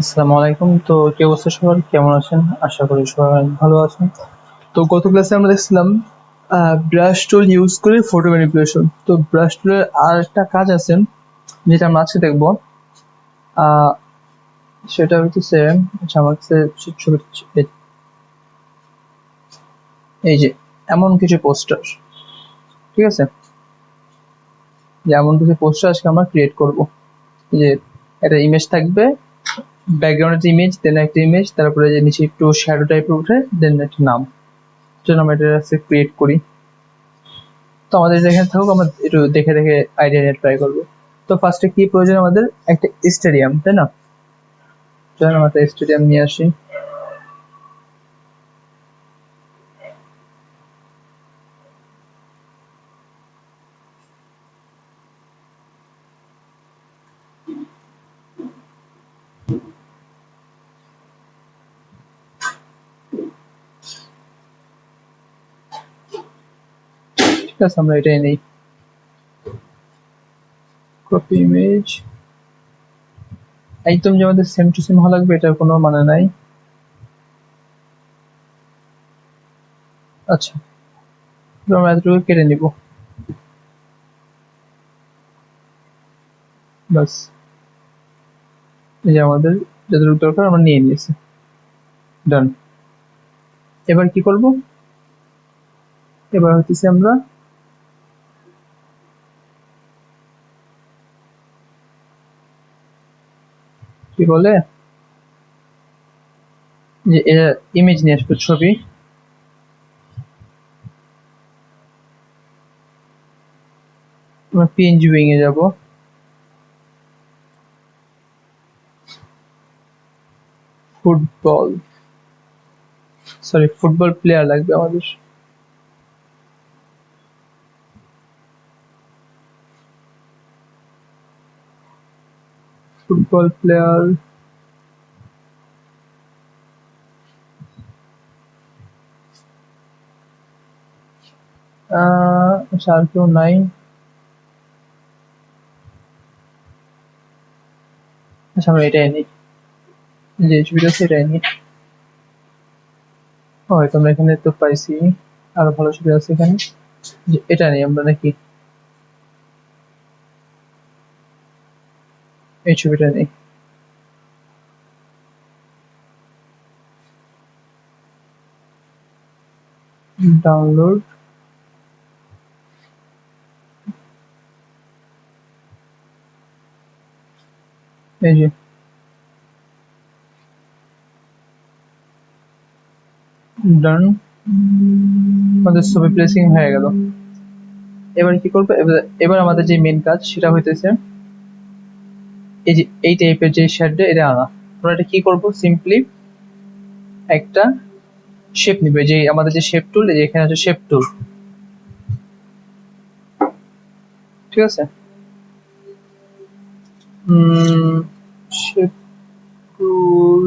আসসালামু আলাইকুম। তো কি অবস্থা সবার, কেমন আছেন? আশা করি সবাই অনেক ভালো আছেন। তো গত ক্লাসে আমরা দেখছিলাম ব্রাশ টুল ইউজ করে ফটো ম্যানিপুলেশন। তো ব্রাশ টুলের আর একটা কাজ আছে যেটা আমরা আজকে দেখবো। আহ, সেটা হচ্ছে আমার কাছে ছবি এই যে এমন কিছু পোস্টার, ঠিক আছে? যে এমন কিছু পোস্টার আজকে আমরা ক্রিয়েট করব। যে একটা ইমেজ থাকবে, ব্যাকগ্রাউন্ডের ইমেজ, দেন একটা ইমেজ, তারপরে যে নিচে একটু শ্যাডো টাইপের উঠে, দেন একটা নাম। জন্য আমরা এটা ক্রিয়েট করি। তো আমাদের যেখানে থাকুক আমরা একটু দেখে দেখে আইডিয়া নিয়ে ট্রাই করবো। তো ফার্স্টে কি প্রয়োজন আমাদের? একটা স্টেডিয়াম, তাই না? চলেন আমরা একটা স্টেডিয়াম নিয়ে আসি। ঠিক আছে, আমরা এটাই নেই। কপি ইমেজ, একদম যে আমাদের সেম টু সেম হওয়া লাগবে এটার কোনো মানে নাই। আচ্ছা, আমরা এতটুকু কেটে নিব, বাস। এই যে আমাদের যতটুকু দরকার আমরা নিয়ে নিয়েছি, ডান। এবার কি করব? এবার হচ্ছে আমরা কি বলে যে ইমেজ নিয়ে আসবো, ছবি। আমরা পিএনজি উইং এ যাব। ফুটবল, সরি ফুটবল প্লেয়ার লাগবে আমাদের। ফুটবল প্লেয়ার, আচ্ছা আর কেউ নাই? আচ্ছা আমরা এটাই নিই, যে ছবিটা আছে এটাই নিই। হয়তো আমরা এখানে তো পাইছি আরো ভালো ছবি আছে এখানে, যে এটা নিই আমরা নাকি? এই ছবিটা নেই। ডাউনলোড, এই যে ডান, আমাদের ছবি প্লেসিং হয়ে গেল। এবার কি করবো? এবার আমাদের যে মেন কাজ সেটা হইতেছে এই যে এই টাইপের যে শেড এটা আনা। আমরা এটা কি করবো? সিম্পলি একটা শেপ নিবে, যে আমাদের যে শেপ টুল, এখানে আছে শেপ টুল, ঠিক আছে? শেপ টুল,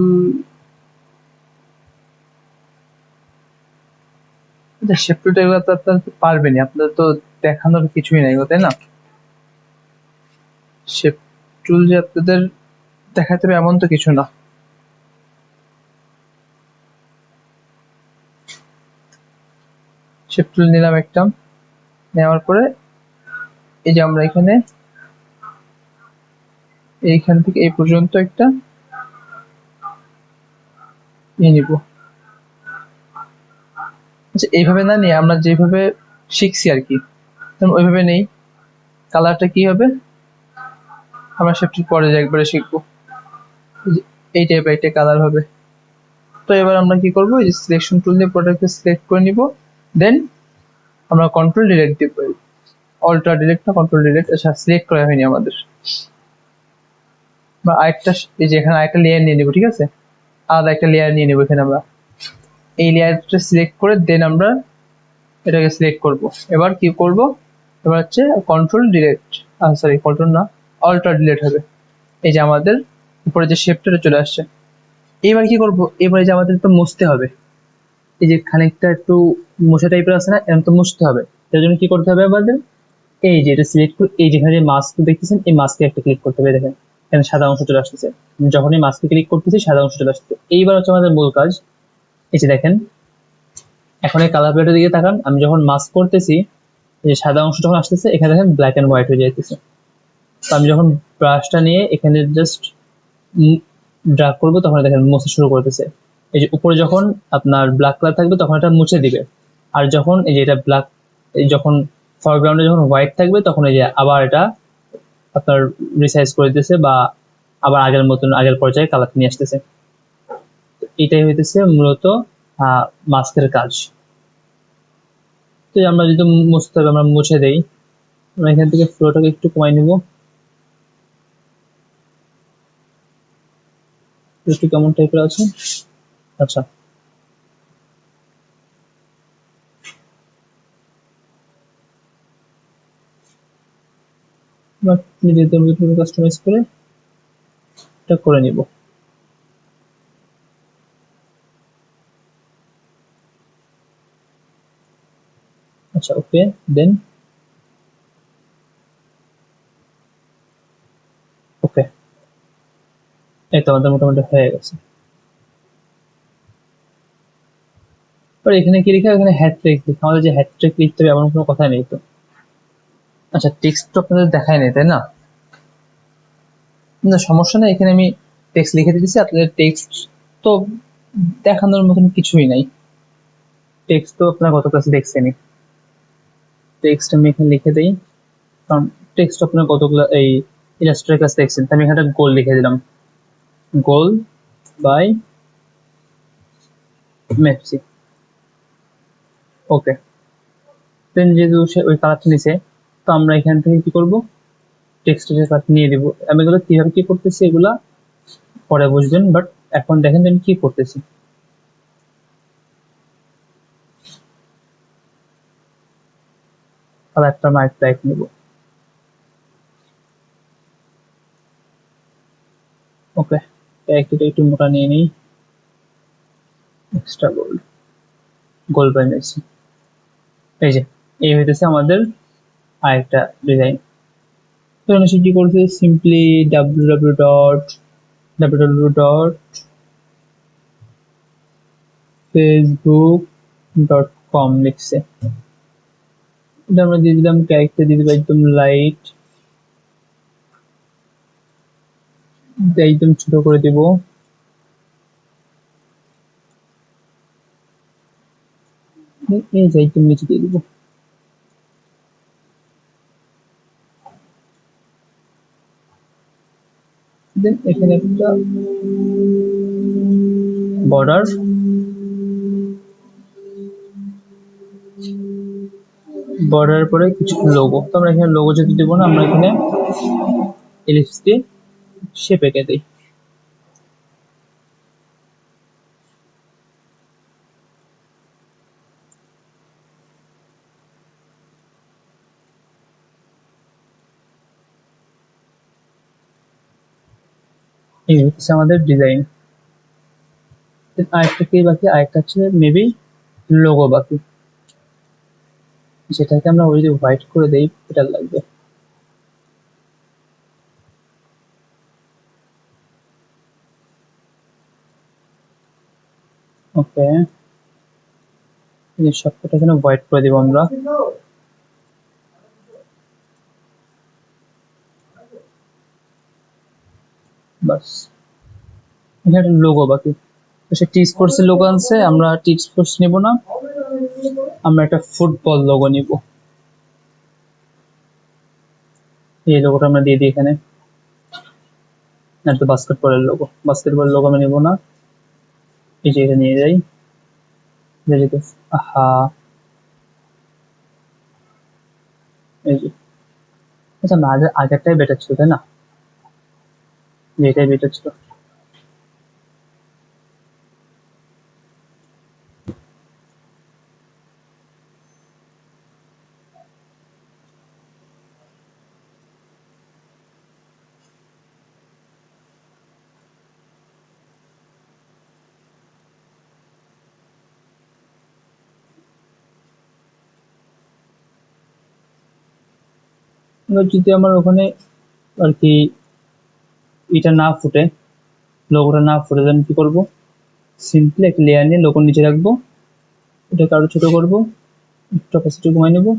আচ্ছা শেপ টুলটা এগুলো তো আপনারা পারবেনই, আপনাদের তো দেখানোর কিছুই নাই, তাই না? শেপ টুল যে আপনাদের দেখাতে হবে এমন তো কিছু না। শেপ টুল নিলাম একটা, নেওয়ার পরে এই যে আমরা এখানে এইখান থেকে এই পর্যন্ত একটা নিয়ে নিব। আচ্ছা এইভাবে না নিয়ে আমরা যেভাবে শিখছি আর কি, ওইভাবে নেই। কালারটা কি হবে আমরা শেপটি পরে একবারে শিখবো। এই টাইপের একটা কালার হবে। তো এবার আমরা কি করবো? এই যে সিলেকশন টুল দিয়ে প্রোডাক্টকে সিলেক্ট করে নিব, দেন আমরা কন্ট্রোল ডিলিট দিব। অল্টার ডিলিট না, কন্ট্রোল ডিলিট। আচ্ছা সিলেক্ট করা হয়নি আমাদের। আমরা আরেকটা, এই যে এখানে আরেকটা লেয়ার নিয়ে নিব, ঠিক আছে? আলাদা একটা লেয়ার নিয়ে নিব এখানে আমরা। এই লেয়ারটা সিলেক্ট করে দেন আমরা এটাকে সিলেক্ট করব। এবার কি করব? এবার হচ্ছে কন্ট্রোল ডিলিট, সরি কন্ট্রোল না, অল্টার ডিলিট হবে। এই যে আমাদের উপরে যে শেপটা চলে আসছে। এবার কি করব? এবারে যে আমাদের তো মুছতে হবে, এই যে খানিকটা একটু মোছা টাইপের আছে না, এরকম তো মুছতে হবে। তার জন্য কি করতে হবে আমাদের? এই যে এটা সিলেক্ট করে এই যেখানে মাস্ক দেখতেছেন এই মাস্কে একটা ক্লিক করতে হবে, দেখেন এখানে সাদা অংশ চলে আসতেছে, যখনই মাস্কে ক্লিক করতেছি সাদা অংশ চলে আসতেছে। এইবার হচ্ছে আমাদের মূল কাজ, এই যে দেখেন এখন এই কালার প্লেটের দিকে তাকান, আমি যখন মাস্ক করতেছি এই যে সাদা অংশ যখন আসতেছে এখানে দেখেন ব্ল্যাক এন্ড হোয়াইট হয়ে যাইতেছে। তো আমি যখন ব্রাশটা নিয়ে এখানে জাস্ট ড্রাগ করবো তখন দেখেন মুছতে শুরু করতেছে। এই যে উপরে যখন আপনার ব্ল্যাক কালার থাকবে তখন এটা মুছে দিবে, আর যখন এই যে এটা ব্ল্যাক, যখন ফরগ্রাউন্ডে যখন হোয়াইট থাকবে তখন এই যে আবার এটা আপনার রিসাইজ করে দিতেছে বা আবার আগের মতন আগের পর্যায়ে কালার নিয়ে আসতেছে। এটাই হইতেছে মূলত মাস্কের কাজ। তো আমরা যদি মুছতে হবে আমরা মুছে দেই, আমরা এখান থেকে ফ্লোটাকে একটু কমাই নিব, একটু কেমন টাইপের আছে। আচ্ছা নিজেদের কাস্টমাইজ করে এটা করে নিব। আচ্ছা ওকে, দেন ওকে, এই তো আমাদের মোটামুটি হয়ে গেছে। আর এখানে কি লিখা, এখানে হ্যাটট্রিক লিখা, আমাদের যে হ্যাটট্রিক লিখতে হবে এমন কোনো কথা নেই তো। আচ্ছা টেক্সট তো আপনাদের দেখায় নাই তাই না? না সমস্যা নেই, এখানে আমি টেক্সট লিখে দিতেছি, আপনাদের টেক্সট তো দেখানোর মতন কিছুই নাই। টেক্সট তো আপনারা গত ক্লাসে দেখছেনই। টেক্সট আমি এখানে লিখে দিই, কারণ টেক্সট আপনার কতগুলো এই ইলাস্ট্রেটর ক্লাস দেখছেন, আমি এখানে গোল লিখে দিলাম, গোল বাই মেপসি। ওকে, দেন যেহেতু সে ওই কালারটা নিছে, তো আমরা এখান থেকে কি করব, টেক্সটের কালার নিয়ে দিব। আমি এগুলো কিভাবে কি করতেছি এগুলা পরে বুঝবেন, বাট এখন দেখেন যে আমি কি করতেছি। কালারটা আমরা একটা এক নিব। ওকে, একটু একটু মোটা নিয়ে নিই, এক্সট্রা গোল্ড, গোল্ড বাই মেপসি। এই যে এই হইতেছে আমাদের আরেকটা ডিজাইন। তো সে কি করছে, সিম্পলি www.facebook.com লিখছে। এটা আমরা দিয়ে দিলাম ক্যারেক্টার, দিয়ে দিলাম একদম লাইট, একদম ছোট করে দিব। এই যে একদম নিচে দিয়ে দিব। দেন এখানে একটা বর্ডার, বর্ডারের পরে কিছু লোগো, তো আমরা এখানে লোগো যদি দিব না, আমরা এখানে এলিপস দিয়ে শেপ এঁকে দিই। এই হচ্ছে আমাদের ডিজাইন। আরেকটা কি বাকি, আরেকটা হচ্ছে মেবি লোগো বাকি, যেটাকে আমরা ওই যে হোয়াইট করে দেই, এটা লাগবে। ওকে, সবকটা এখানে হোয়াইট করে দিব আমরা। বাস, এখানে একটা লোগো বাকি। তো সে টি স্পোর্টস এর লোগো আনছে, আমরা টি স্পোর্টস নিব না, আমরা একটা ফুটবল লোগো নিব। এই লোগোটা আমরা দিয়ে দিই এখানে, না তো বাস্কেটবলের লোগো, বাস্কেটবলের লোগো আমি নিব না, এই যে এটা নিয়ে যাই। আহা, এই যে, আচ্ছা না আগেরটাই বেটার ছিল তাই না, যে এটাই বেটার ছিল। এবার যদি আমার ওখানে আর কি এটা না ফুটে, লোগোটা না ফুটে, আমি কি করবো, সিম্পলি একটা লেয়ার নিয়ে লোগোর নিচে রাখবো, এটাকে আরো ছোট করবো, একটু অপাসিটি কমাই নেবো,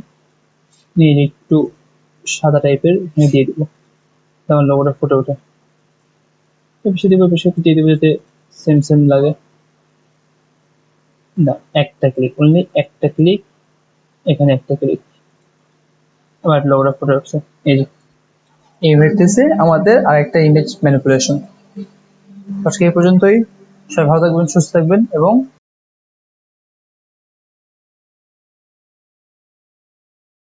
নিয়ে একটু সাদা টাইপের এখানে দিয়ে দিব, তেমন লোগোটা ফুটে ওঠে। বেশি দিব, বেশি দিয়ে দিব যাতে সেম সেম লাগে। না, একটা ক্লিক, অনলি একটা ক্লিক, এখানে একটা ক্লিক, আবার লোগোটা ফুটে উঠছে। এই যে এই হইতেছে আমাদের আরেকটা ইমেজ ম্যানিপুলেশন। আজকে এই পর্যন্তই। সবাই ভালো থাকবেন, সুস্থ থাকবেন এবং